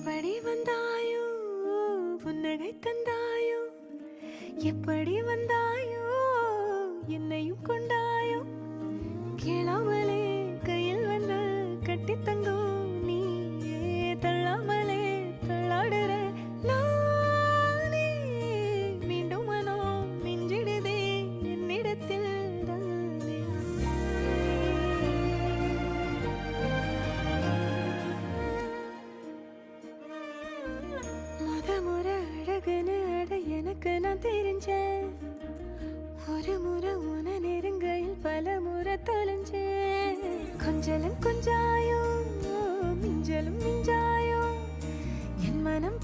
எப்படி வந்தாயோ புன்னகை தந்தாயோ எப்படி வந்தாயோ என்னையும் கொண்டாயோ கேளாமலே கையில் வந்து கட்டி தங்கும் நீயே தள்ளாமலே தள்ளாடுற நானே மீண்டும் மனம் மிஞ்சிடுதே என்னிடத்தில் முறை அழகுன்னு அட எனக்கு நான் தெரிஞ்சேன் ஒரு முறை உன நெருங்கையில் பல முறை தொலைஞ்சேன் கொஞ்சலும் கொஞ்சாயோ மிஞ்சலும் மிஞ்சாயோ என் மனம்